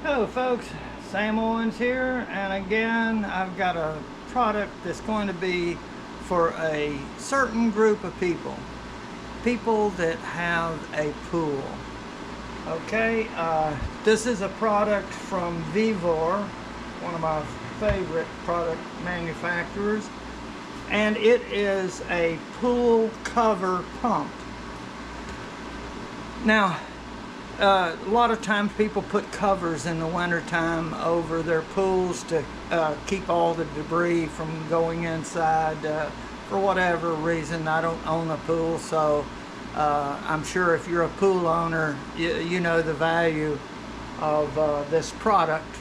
Hello folks, Sam Owens here, and again I've got a product that's going to be for a certain group of people that have a pool. Okay, this is a product from VEVOR, one of my favorite product manufacturers, and it is a pool cover pump. Now, a lot of times people put covers in the wintertime over their pools to keep all the debris from going inside. For whatever reason, I don't own a pool, so I'm sure if you're a pool owner, you know the value of this product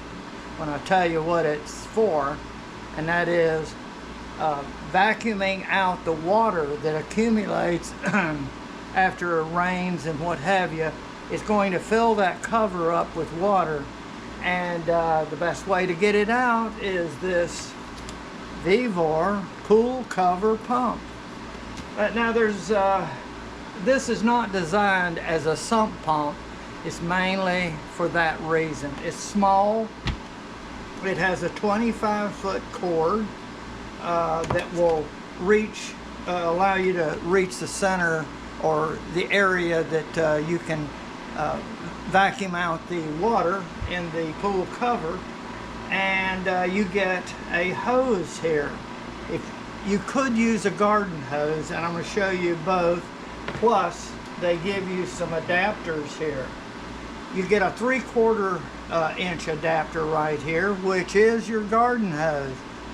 when I tell you what it's for, and that is vacuuming out the water that accumulates after it rains and what have you. Is going to fill that cover up with water, and the best way to get it out is this VEVOR Pool Cover Pump. Now this is not designed as a sump pump. It's mainly for that reason. It's small. It has a 25-foot cord that will reach, allow you to reach the center or the area that you can vacuum out the water in the pool cover, and you get a hose here. If you could use a garden hose, and I'm going to show you both, plus they give you some adapters here. You get a 3/4 inch adapter right here, which is your garden hose.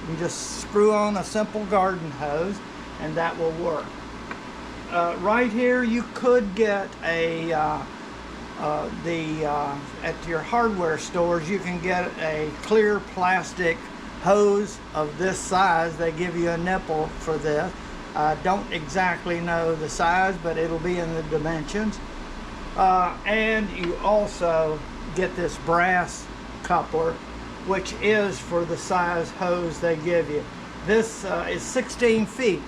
You just screw on a simple garden hose and that will work. Right here you could get a at your hardware stores you can get a clear plastic hose of this size. They give you a nipple for this. I don't exactly know the size, but it'll be in the dimensions. And you also get this brass coupler, which is for the size hose they give you. This is 16 feet,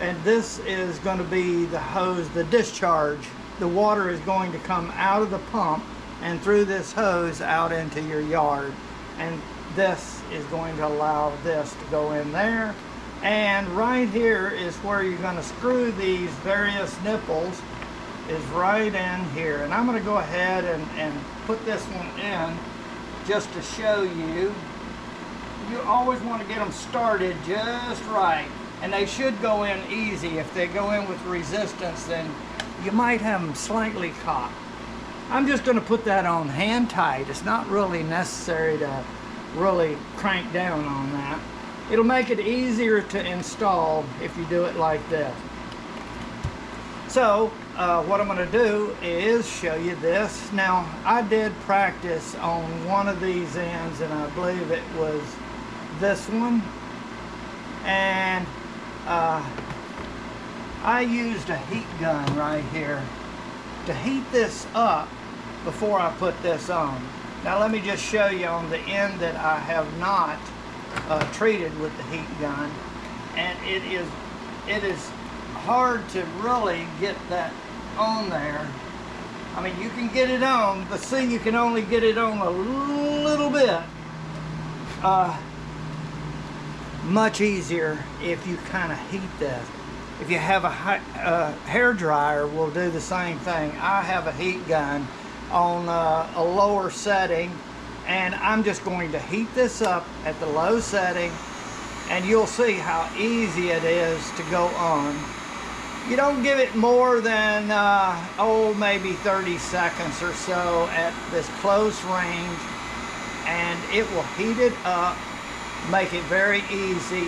and this is going to be the hose, the discharge. The water is going to come out of the pump and through this hose out into your yard, and this is going to allow this to go in there. And right here is where you're going to screw these various nipples, is right in here. And I'm going to go ahead and put this one in just to show you. You always want to get them started just right, and they should go in easy. If they go in with resistance, then you might have them slightly caught. I'm just going to put that on hand tight. It's not really necessary to really crank down on that. It'll make it easier to install if you do it like this. So what I'm going to do is show you this. Now, I did practice on one of these ends, and I believe it was this one, and I used a heat gun right here to heat this up before I put this on. Now let me just show you on the end that I have not treated with the heat gun, and it is hard to really get that on there. I mean, you can get it on, but see, you can only get it on a little bit. Much easier if you kind of heat this. If you have a hair dryer, will do the same thing. I have a heat gun on a lower setting, and I'm just going to heat this up at the low setting, and you'll see how easy it is to go on. You don't give it more than maybe 30 seconds or so at this close range, and it will heat it up, make it very easy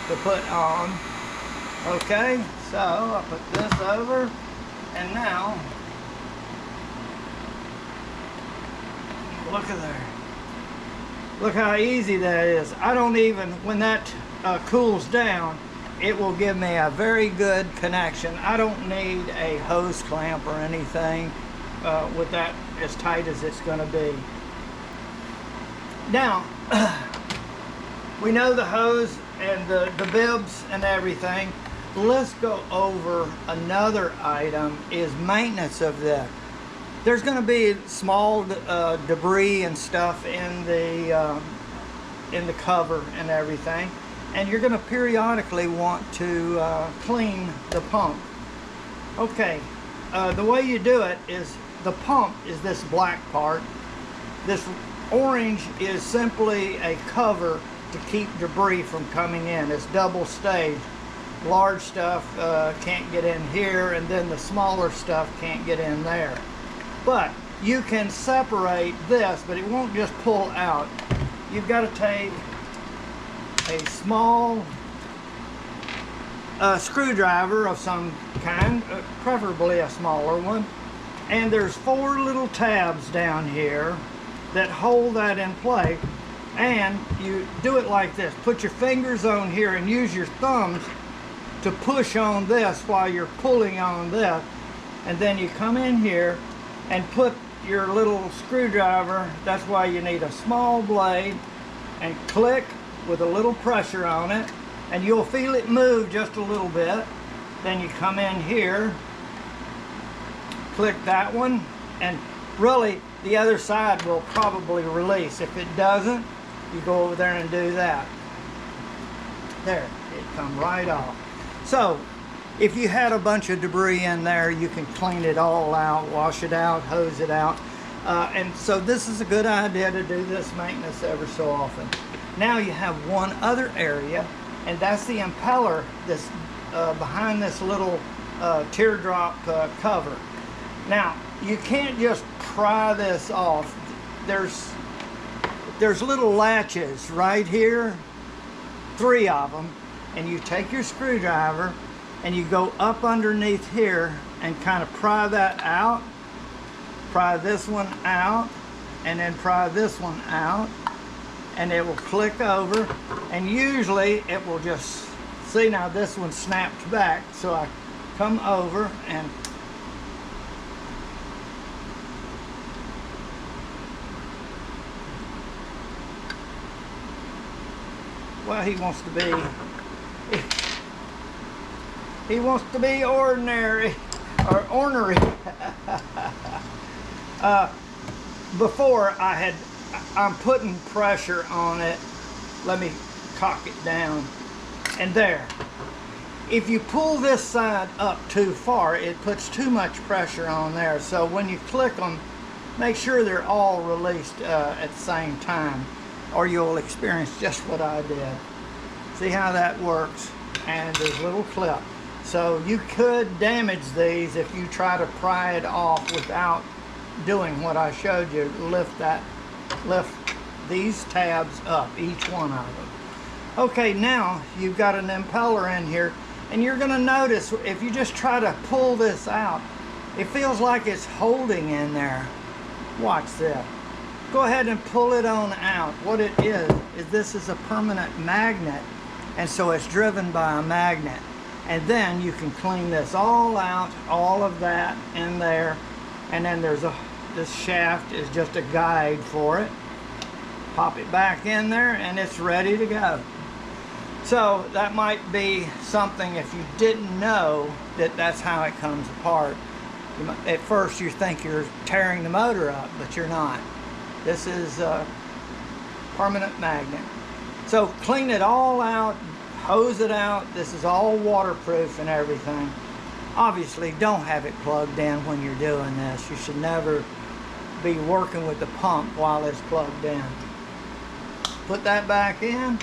to put on. Okay, so I'll put this over, and now look at there. Look how easy that is. I don't even, when that cools down, it will give me a very good connection. I don't need a hose clamp or anything with that as tight as it's going to be. Now, we know the hose and the bibs and everything. Let's go over another item, is maintenance of this. there's going to be small debris and stuff in the cover and everything, and you're going to periodically want to clean the pump. Okay, the way you do it is the pump is this black part. This orange is simply a cover to keep debris from coming in. It's double staged. Large stuff can't get in here, and then the smaller stuff can't get in there. But you can separate this, but it won't just pull out. You've got to take a small screwdriver of some kind, preferably a smaller one, and there's 4 little tabs down here that hold that in place. And you do it like this. Put your fingers on here and use your thumbs to push on this while you're pulling on this, and then you come in here and put your little screwdriver, that's why you need a small blade, and click with a little pressure on it, and you'll feel it move just a little bit. Then you come in here, click that one, and really the other side will probably release. If it doesn't, you go over there and do that. There, it come right off. So if you had a bunch of debris in there, you can clean it all out, wash it out, hose it out. And so this is a good idea to do this maintenance ever so often. Now you have one other area, and that's the impeller that's behind this little teardrop cover. Now, you can't just pry this off. There's little latches right here, 3 of them, and you take your screwdriver and you go up underneath here and kind of pry that out, pry this one out, and then pry this one out, and it will click over, and usually it will just, see now this one snapped back, so I come over and well, he wants to be ordinary or ornery. Before I'm putting pressure on it. Let me cock it down, and there. If you pull this side up too far, it puts too much pressure on there. So when you click them, make sure they're all released at the same time, or you'll experience just what I did. See how that works? And there's a little clip. So you could damage these if you try to pry it off without doing what I showed you. Lift these tabs up, each one of them. Okay, now you've got an impeller in here, and you're going to notice if you just try to pull this out, it feels like it's holding in there. Watch this. Go ahead and pull it on out. What it is this is a permanent magnet, and so it's driven by a magnet. And then you can clean this all out, all of that in there, and then this shaft is just a guide for it. Pop it back in there and it's ready to go. So that might be something if you didn't know that that's how it comes apart. At first you think you're tearing the motor up, but you're not. This is a permanent magnet. So clean it all out, hose it out. This is all waterproof and everything. Obviously don't have it plugged in when you're doing this. You should never be working with the pump while it's plugged in. Put that back in.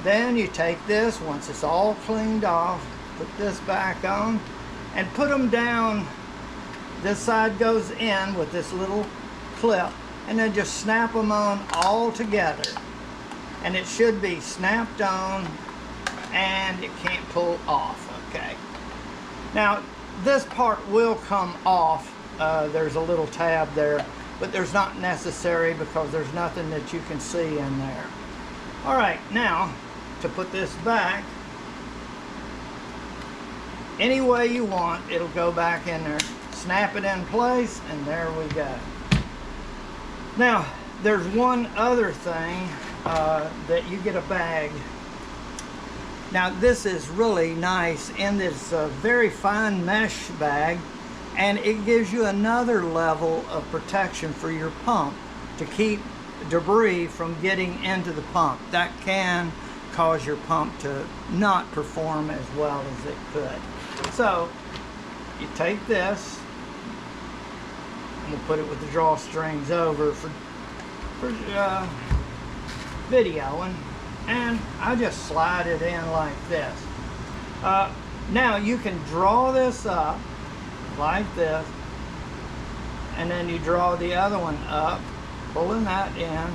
Then you take this, once it's all cleaned off, put this back on and put them down. This side goes in with this little clip, and then just snap them on all together. And it should be snapped on and it can't pull off. Okay. Now this part will come off. There's a little tab there, but there's not necessary because there's nothing that you can see in there. Alright, now to put this back any way you want, it'll go back in there. Snap it in place, and there we go. Now there's one other thing, that you get a bag. Now this is really nice in this very fine mesh bag, and it gives you another level of protection for your pump to keep debris from getting into the pump. That can cause your pump to not perform as well as it could. So you take this, and we'll put it with the drawstrings over for videoing, and I just slide it in like this. Now you can draw this up like this, and then you draw the other one up, pulling that in,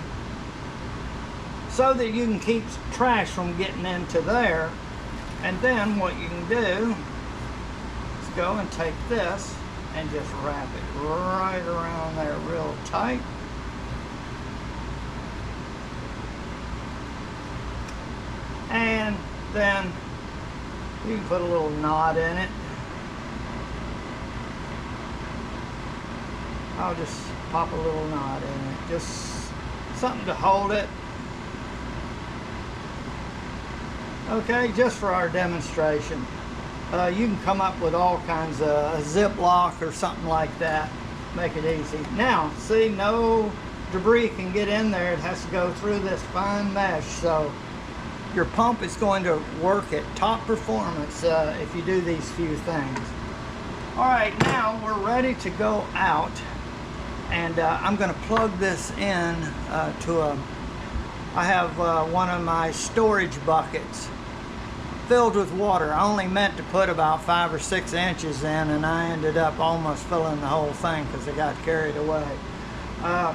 so that you can keep trash from getting into there. And then what you can do is go and take this and just wrap it right around there real tight. And then you can put a little knot in it. I'll just pop a little knot in it, just something to hold it. Okay, just for our demonstration. You can come up with all kinds of Ziploc or something like that. Make it easy. Now, see, no debris can get in there. It has to go through this fine mesh. So your pump is going to work at top performance if you do these few things. All right, now we're ready to go out. And I'm going to plug this in I have one of my storage buckets filled with water. I only meant to put about 5 or 6 inches in, and I ended up almost filling the whole thing because I got carried away.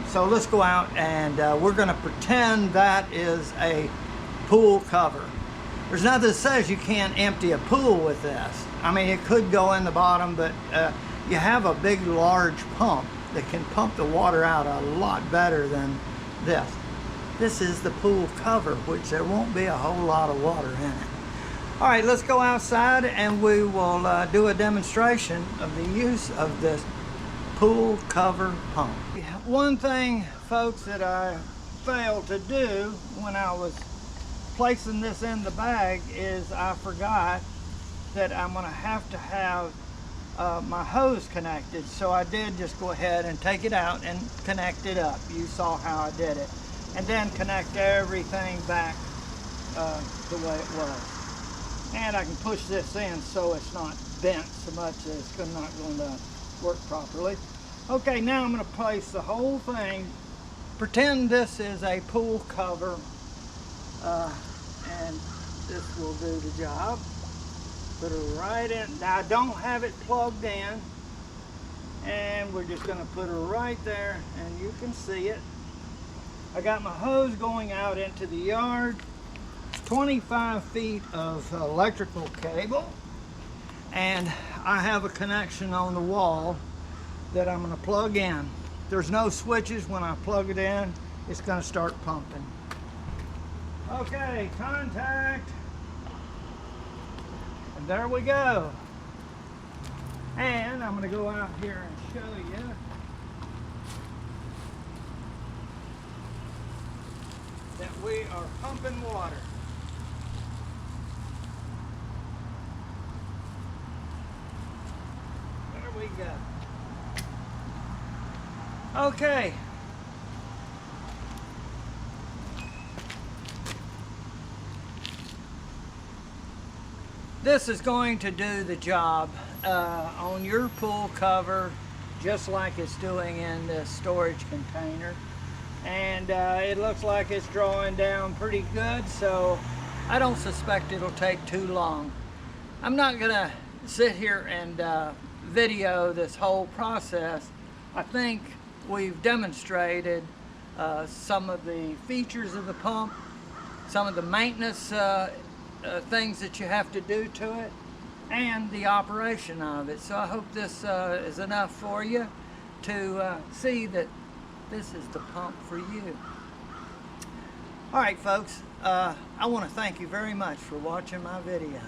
So let's go out, and we're going to pretend that is a pool cover. There's nothing that says you can't empty a pool with this. I mean, it could go in the bottom, but you have a big, large pump that can pump the water out a lot better than this. This is the pool cover, which there won't be a whole lot of water in it. All right, let's go outside and we will do a demonstration of the use of this pool cover pump. One thing, folks, that I failed to do when I was placing this in the bag is I forgot that I'm gonna have to have my hose connected. So I did just go ahead and take it out and connect it up. You saw how I did it. And then connect everything back the way it was. And I can push this in so it's not bent so much that it's not going to work properly. Okay, now I'm going to place the whole thing. Pretend this is a pool cover, and this will do the job. Put it right in. Now I don't have it plugged in, and we're just going to put it right there, and you can see it. I got my hose going out into the yard, 25 feet of electrical cable, and I have a connection on the wall that I'm going to plug in. There's no switches. When I plug it in, it's going to start pumping. Okay, contact, and there we go. And I'm going to go out here and show you. That we are pumping water. There we go. Okay. This is going to do the job on your pool cover just like it's doing in this storage container. And it looks like it's drawing down pretty good, so I don't suspect it'll take too long. I'm not gonna sit here and video this whole process. I think we've demonstrated some of the features of the pump, some of the maintenance things that you have to do to it, and the operation of it. So I hope this is enough for you to see that this is the pump for you. All right, folks, I want to thank you very much for watching my video.